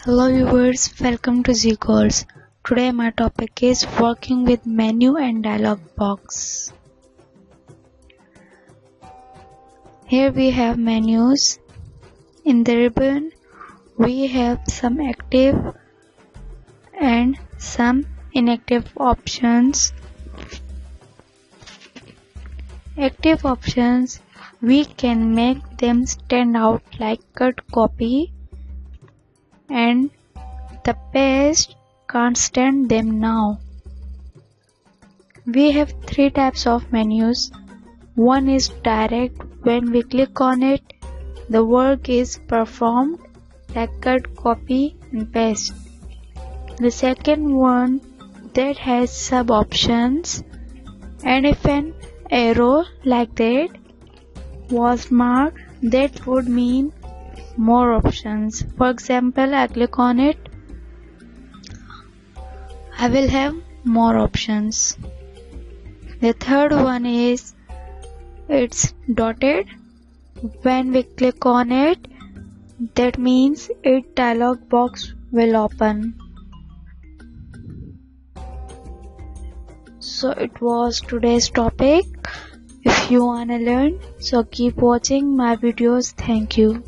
Hello viewers, welcome to Zeegoals. Today my topic is working with menu and dialog box. Here we have menus. In the ribbon we have some active and some inactive options. Active options, we can make them stand out like cut, copy, and the paste can't stand them now. We have three types of menus. One is direct. When we click on it, the work is performed like cut, copy and paste. The second one that has sub options, and if an arrow like that was marked, that would mean more options. For example, I click on it, I will have more options. The third one is it's dotted. When we click on it, that means a dialog box will open. So it was today's topic. If you wanna learn, so keep watching my videos. Thank you.